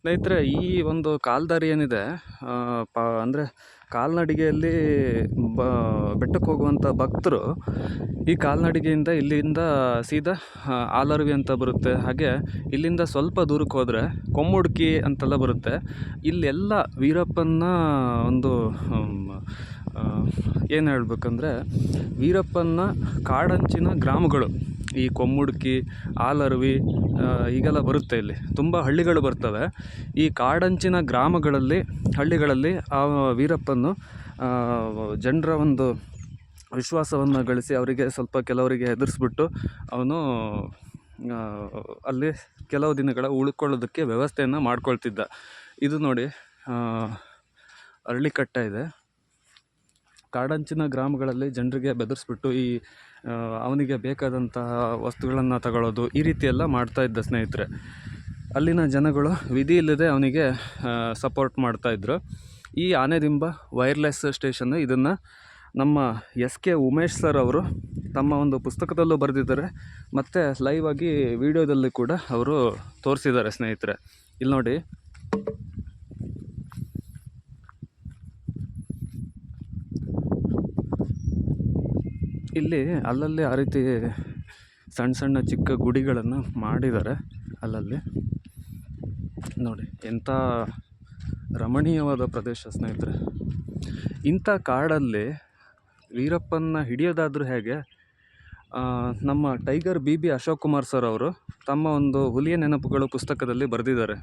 ಸ್ನೇಹಿತರೆ, ಈ ಒಂದು ಕಾಲ್ದಾರಿ ಏನಿದೆ, ಅಂದರೆ ಕಾಲ್ನಡಿಗೆಯಲ್ಲಿ ಬ ಬೆಟ್ಟಕ್ಕೆ ಹೋಗುವಂಥ ಭಕ್ತರು ಈ ಕಾಲ್ನಡಿಗೆಯಿಂದ ಇಲ್ಲಿಂದ ಸೀದಾ ಆಲರ್ವಿ ಅಂತ ಬರುತ್ತೆ. ಹಾಗೆ ಇಲ್ಲಿಂದ ಸ್ವಲ್ಪ ದೂರಕ್ಕೆ ಹೋದರೆ ಕೊಮ್ಮುಡ್ಕಿ ಅಂತೆಲ್ಲ ಬರುತ್ತೆ. ಇಲ್ಲೆಲ್ಲ ವೀರಪ್ಪನ ಒಂದು ಏನು ಹೇಳ್ಬೇಕಂದ್ರೆ, ವೀರಪ್ಪನ ಕಾಡಂಚಿನ ಗ್ರಾಮಗಳು ಈ ಕೊಮ್ಮುಡ್ಕಿ, ಆಲರ್ವಿ ಹೀಗೆಲ್ಲ ಬರುತ್ತೆ. ಇಲ್ಲಿ ತುಂಬ ಹಳ್ಳಿಗಳು ಬರ್ತವೆ. ಈ ಕಾಡಂಚಿನ ಗ್ರಾಮಗಳಲ್ಲಿ, ಹಳ್ಳಿಗಳಲ್ಲಿ ಆ ವೀರಪ್ಪನು ಜನರ ಒಂದು ವಿಶ್ವಾಸವನ್ನು ಗಳಿಸಿ ಅವರಿಗೆ ಸ್ವಲ್ಪ ಕೆಲವರಿಗೆ ಹೆದರಿಸ್ಬಿಟ್ಟು ಅವನು ಅಲ್ಲಿ ಕೆಲವು ದಿನಗಳ ಉಳ್ಕೊಳ್ಳೋದಕ್ಕೆ ವ್ಯವಸ್ಥೆಯನ್ನು ಮಾಡ್ಕೊಳ್ತಿದ್ದ. ಇದು ನೋಡಿ, ಅರಳಿಕಟ್ಟ ಇದೆ. ಕಾಡಂಚಿನ ಗ್ರಾಮಗಳಲ್ಲಿ ಜನರಿಗೆ ಬೆದರಿಸ್ಬಿಟ್ಟು ಅವನಿಗೆ ಬೇಕಾದಂತಹ ವಸ್ತುಗಳನ್ನು ತಗೊಳ್ಳೋದು, ಈ ರೀತಿ ಎಲ್ಲ ಮಾಡ್ತಾಯಿದ್ದ ಸ್ನೇಹಿತರೆ. ಅಲ್ಲಿನ ಜನಗಳು ವಿಧಿ ಇಲ್ಲದೆ ಅವನಿಗೆ ಸಪೋರ್ಟ್ ಮಾಡ್ತಾಯಿದ್ರು. ಈ ಆನೆದಿಂಬ ವೈರ್ಲೆಸ್ ಸ್ಟೇಷನ್ನು, ಇದನ್ನು ನಮ್ಮ SK ಉಮೇಶ್ ಸರ್ ಅವರು ತಮ್ಮ ಒಂದು ಪುಸ್ತಕದಲ್ಲೂ ಬರೆದಿದ್ದಾರೆ, ಮತ್ತು ಲೈವ್ ಆಗಿ ವಿಡಿಯೋದಲ್ಲಿ ಕೂಡ ಅವರು ತೋರಿಸಿದ್ದಾರೆ ಸ್ನೇಹಿತರೆ. ಇಲ್ಲಿ ನೋಡಿ, ಇಲ್ಲಿ ಅಲ್ಲಲ್ಲಿ ಆ ರೀತಿ ಸಣ್ಣ ಸಣ್ಣ ಚಿಕ್ಕ ಗುಡಿಗಳನ್ನು ಮಾಡಿದ್ದಾರೆ. ಅಲ್ಲಲ್ಲಿ ನೋಡಿ, ಎಂಥ ರಮಣೀಯವಾದ ಪ್ರದೇಶ ಸ್ನೇಹಿತರೆ. ಇಂಥ ಕಾಡಲ್ಲಿ ವೀರಪ್ಪನ ಹಿಡಿಯೋದಾದರೂ ಹೇಗೆ? ನಮ್ಮ tiger BB Ashok Kumar sir ಅವರು ತಮ್ಮ ಒಂದು ಹುಲಿಯ ನೆನಪುಗಳು ಪುಸ್ತಕದಲ್ಲಿ ಬರೆದಿದ್ದಾರೆ.